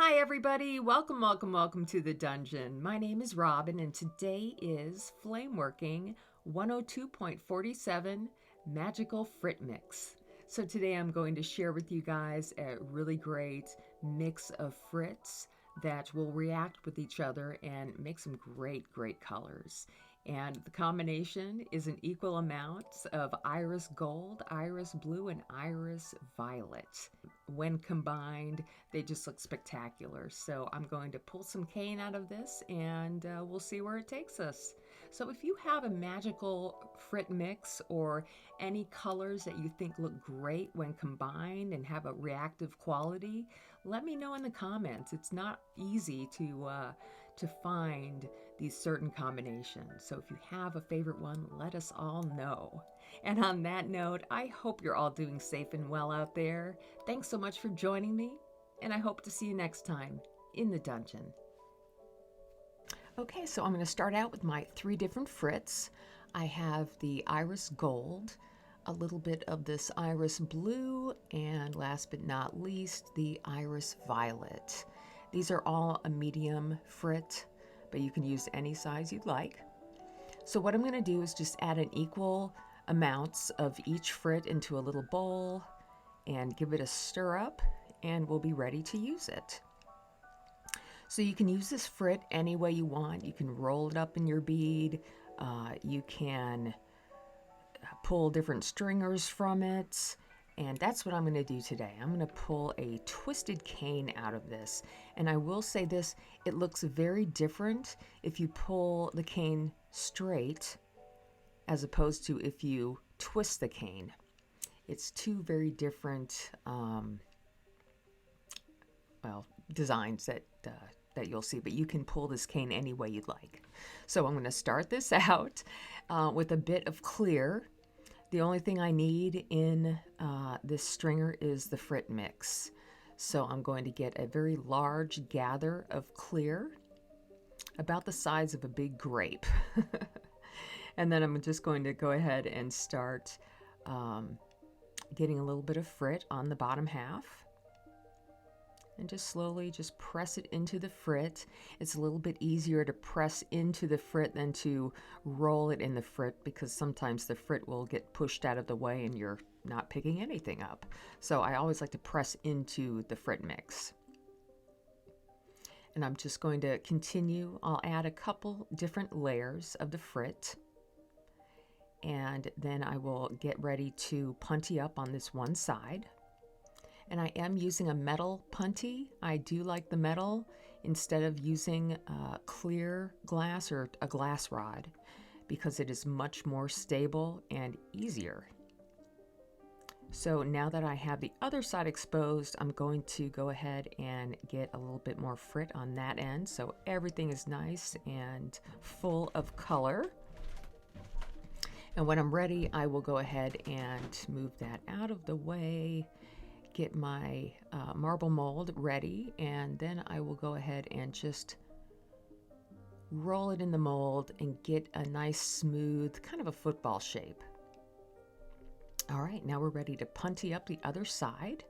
Hi everybody, welcome to the dungeon. My name is Robin and today is Flameworking 102.47 Magical Frit Mix. So today I'm going to share with you guys a really great mix of frits that will react with each other and make some great colors. And the combination is an equal amount of iris gold, iris blue, and iris violet. When combined, they just look spectacular. So I'm going to pull some cane out of this and we'll see where it takes us. So if you have a magical frit mix or any colors that you think look great when combined and have a reactive quality, let me know in the comments. It's not easy to find these certain combinations. So if you have a favorite one, let us all know. And on that note, I hope you're all doing safe and well out there. Thanks so much for joining me, and I hope to see you next time in the dungeon. Okay, so I'm going to start out with my 3 different frits. I have the iris gold, a little bit of this iris blue, and last but not least, the iris violet. These are all a medium frit, but you can use any size you'd like. So what I'm going to do is just add an equal amounts of each frit into a little bowl and give it a stir up, and we'll be ready to use it. So you can use this frit any way you want. You can roll it up in your bead. You can pull different stringers from it. And that's what I'm going to do today. I'm going to pull a twisted cane out of this. And I will say this, it looks very different if you pull the cane straight as opposed to if you twist the cane. It's 2 very different designs that you'll see, but you can pull this cane any way you'd like. So I'm going to start this out with a bit of clear. The only thing I need in this stringer is the frit mix. So I'm going to get a very large gather of clear, about the size of a big grape. And then I'm just going to go ahead and start getting a little bit of frit on the bottom half. And just slowly just press it into the frit. It's a little bit easier to press into the frit than to roll it in the frit, because sometimes the frit will get pushed out of the way and you're not picking anything up. So I always like to press into the frit mix. And I'm just going to continue. I'll add a couple different layers of the frit. And then I will get ready to punty up on this one side. And I am using a metal punty. I do like the metal instead of using clear glass or a glass rod, because it is much more stable and easier. So now that I have the other side exposed, I'm going to go ahead and get a little bit more frit on that end, so everything is nice and full of color. And when I'm ready, I will go ahead and move that out of the way, get my marble mold ready, and then I will go ahead and just roll it in the mold and get a nice smooth kind of a football shape. All right, now we're ready to punty up the other side.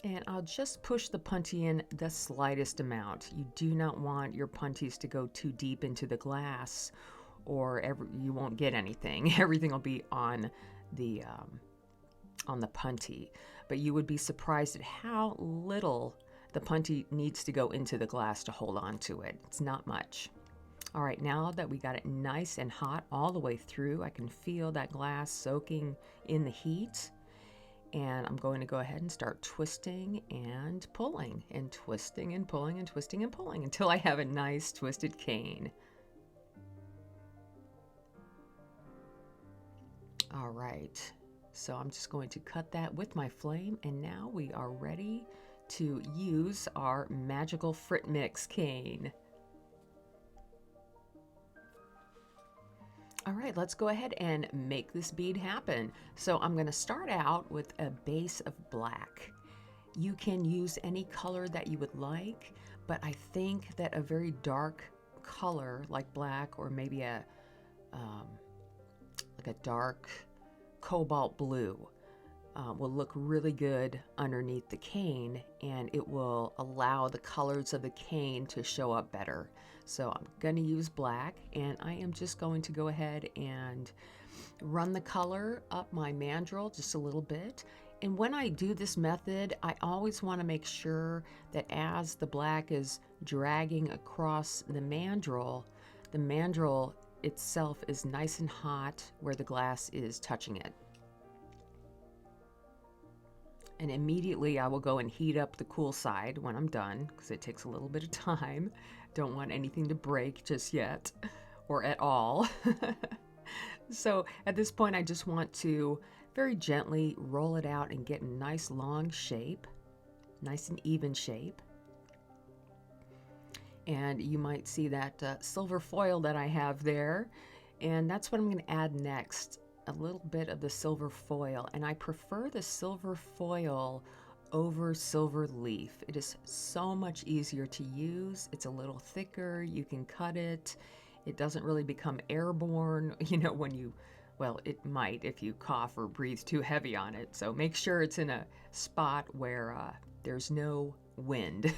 And I'll just push the punty in the slightest amount. You do not want your punties to go too deep into the glass, or you won't get anything. Everything will be on the punty. But you would be surprised at how little the punty needs to go into the glass to hold on to it. It's not much. All right, now that we got it nice and hot all the way through, I can feel that glass soaking in the heat. And I'm going to go ahead and start twisting and pulling, and twisting and pulling, and twisting and pulling until I have a nice twisted cane. All right, so I'm just going to cut that with my flame, and now we are ready to use our magical frit mix cane. All right, let's go ahead and make this bead happen. So I'm going to start out with a base of black. You can use any color that you would like, but I think that a very dark color like black, or maybe like a dark cobalt blue, will look really good underneath the cane, and it will allow the colors of the cane to show up better. So I'm going to use black, and I am just going to go ahead and run the color up my mandrel just a little bit. And when I do this method, I always want to make sure that as the black is dragging across the mandrel itself is nice and hot where the glass is touching it. And immediately I will go and heat up the cool side when I'm done, because it takes a little bit of time. Don't want anything to break just yet, or at all. So at this point, I just want to very gently roll it out and get a nice long shape, nice and even shape. And you might see that silver foil that I have there, and that's what I'm going to add next. A little bit of the silver foil, and I prefer the silver foil over silver leaf. It is so much easier to use. It's a little thicker. You can cut it. It doesn't really become airborne, you know, when you, well, it might if you cough or breathe too heavy on it. So make sure it's in a spot where there's no wind.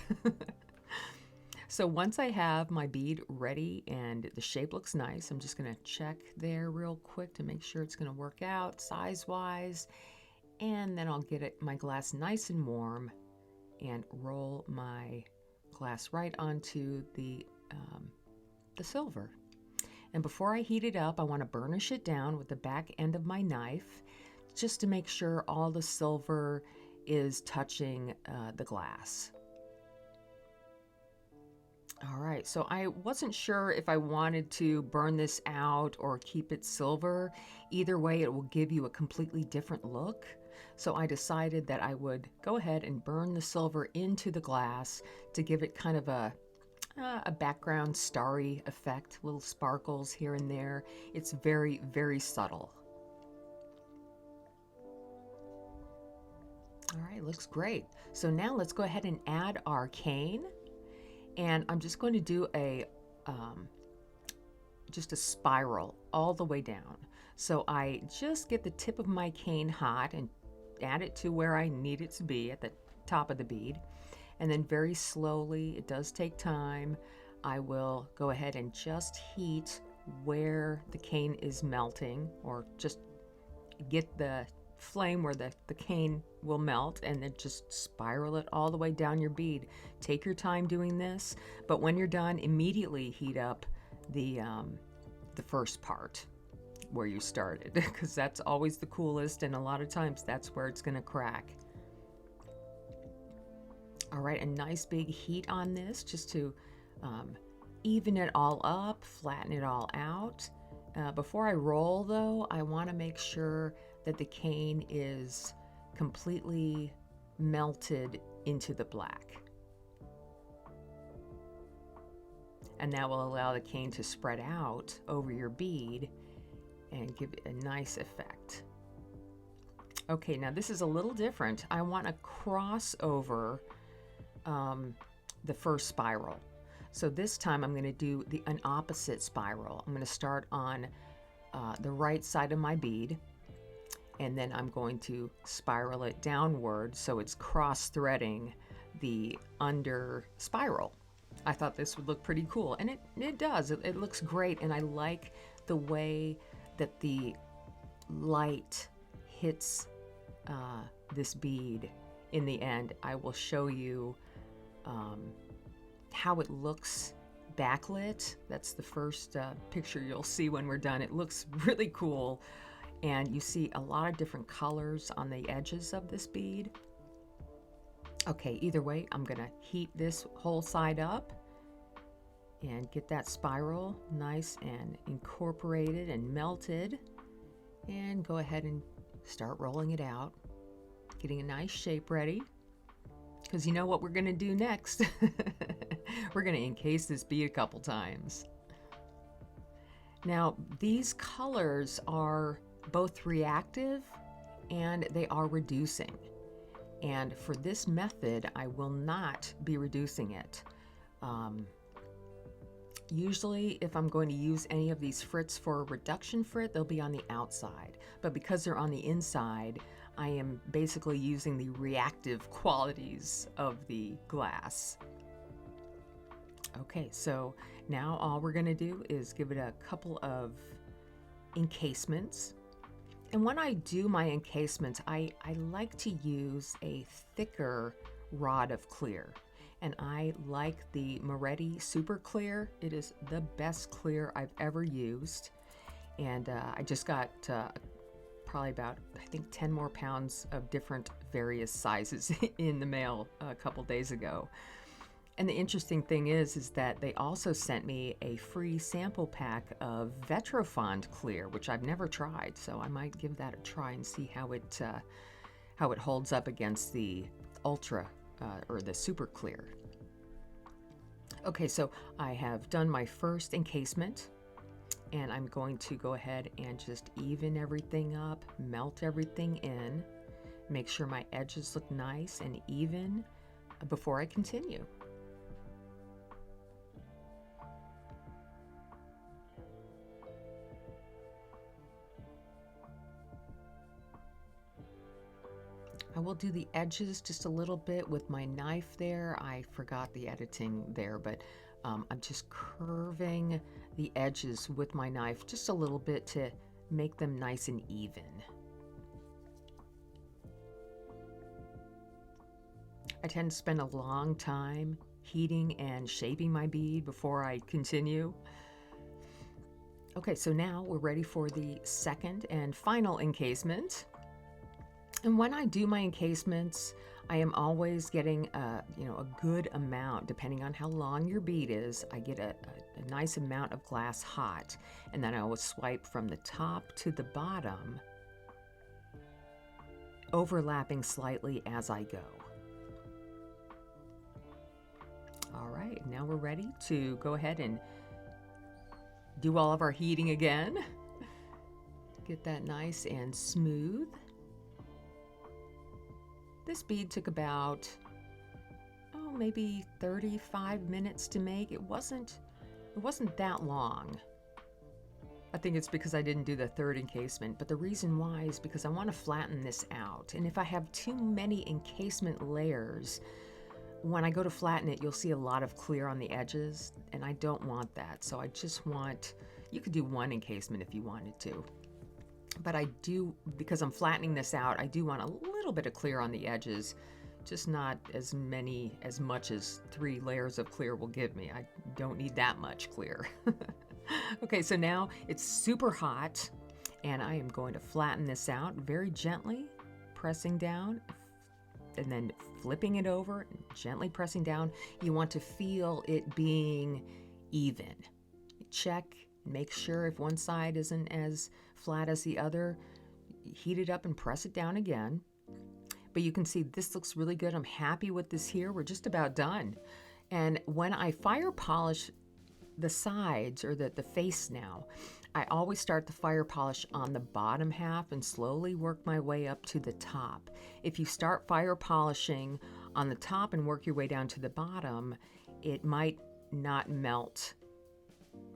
So once I have my bead ready and the shape looks nice, I'm just going to check there real quick to make sure it's going to work out size-wise. And then I'll get my glass nice and warm and roll my glass right onto the silver. And before I heat it up, I want to burnish it down with the back end of my knife just to make sure all the silver is touching the glass. All right, so I wasn't sure if I wanted to burn this out or keep it silver. Either way, it will give you a completely different look. So I decided that I would go ahead and burn the silver into the glass to give it kind of a background starry effect, little sparkles here and there. It's very, very subtle. All right, looks great. So now let's go ahead and add our cane. And I'm just going to do just a spiral all the way down. So I just get the tip of my cane hot and add it to where I need it to be at the top of the bead. And then very slowly, it does take time, I will go ahead and just heat where the cane is melting, or just get the flame where the cane will melt, and then just spiral it all the way down your bead. Take your time doing this, but when you're done, immediately heat up the first part where you started, because that's always the coolest, and a lot of times that's where it's going to crack. All right, a nice big heat on this just to even it all up, flatten it all out. Before I roll though, I want to make sure that the cane is completely melted into the black. And that will allow the cane to spread out over your bead and give it a nice effect. Okay, now this is a little different. I want to cross over the first spiral. So this time I'm going to do an opposite spiral. I'm going to start on the right side of my bead, and then I'm going to spiral it downward so it's cross-threading the under spiral. I thought this would look pretty cool, and it does. It looks great, and I like the way that the light hits this bead in the end. I will show you how it looks backlit. That's the first picture you'll see when we're done. It looks really cool, and you see a lot of different colors on the edges of this bead. Okay, either way, I'm gonna heat this whole side up and get that spiral nice and incorporated and melted, and go ahead and start rolling it out, getting a nice shape ready, because you know what we're gonna do next. We're gonna encase this bead a couple times. Now, these colors are both reactive and they are reducing. And for this method, I will not be reducing it. Usually, if I'm going to use any of these frits for a reduction frit, they'll be on the outside. But because they're on the inside, I am basically using the reactive qualities of the glass. Okay, so now all we're going to do is give it a couple of encasements. And when I do my encasements, I like to use a thicker rod of clear. And I like the Moretti Super Clear. It is the best clear I've ever used. And I just got probably about, I think, 10 more pounds of different various sizes in the mail a couple days ago. And the interesting thing is that they also sent me a free sample pack of Vetrofond clear, which I've never tried. So I might give that a try and see how it holds up against the Ultra or the Super Clear. Okay, so I have done my first encasement, and I'm going to go ahead and just even everything up, melt everything in, make sure my edges look nice and even before I continue. I will do the edges just a little bit with my knife there. I forgot the editing there, but I'm just curving the edges with my knife just a little bit to make them nice and even. I tend to spend a long time heating and shaping my bead before I continue. Okay, so now we're ready for the second and final encasement. And when I do my encasements, I am always getting a good amount, depending on how long your bead is. I get a nice amount of glass hot, and then I will swipe from the top to the bottom, overlapping slightly as I go. All right, now we're ready to go ahead and do all of our heating again. Get that nice and smooth. This bead took about, maybe 35 minutes to make. It wasn't that long. I think it's because I didn't do the third encasement, but the reason why is because I want to flatten this out. And if I have too many encasement layers, when I go to flatten it, you'll see a lot of clear on the edges, and I don't want that. So I just want, you could do one encasement if you wanted to. But I do, because I'm flattening this out, I do want a little bit of clear on the edges, just not as much as 3 layers of clear will give me. I don't need that much clear. Okay, so now it's super hot, and I am going to flatten this out very gently, pressing down, and then flipping it over, and gently pressing down. You want to feel it being even. Check. Make sure if one side isn't as flat as the other, heat it up and press it down again. But you can see this looks really good. I'm happy with this here. We're just about done. And when I fire polish the sides or the face now, I always start the fire polish on the bottom half and slowly work my way up to the top. If you start fire polishing on the top and work your way down to the bottom, it might not melt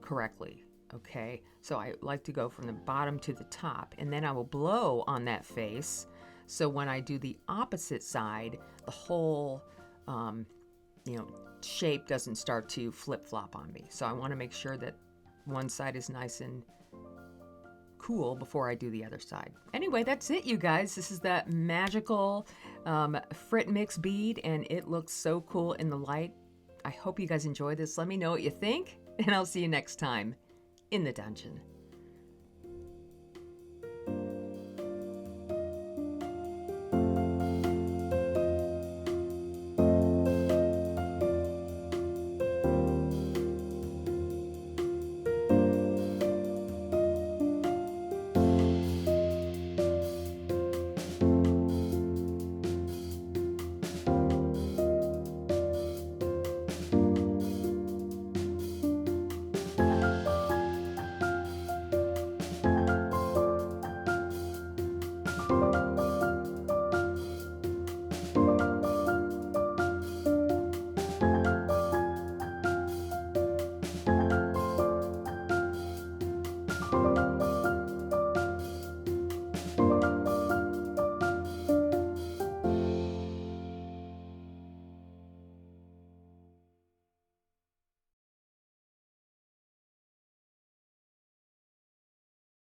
correctly. Okay, so I like to go from the bottom to the top, and then I will blow on that face. So when I do the opposite side, the whole, shape doesn't start to flip-flop on me. So I want to make sure that one side is nice and cool before I do the other side. Anyway, that's it, you guys. This is that magical Frit mix bead, and it looks so cool in the light. I hope you guys enjoy this. Let me know what you think, and I'll see you next time in the dungeon.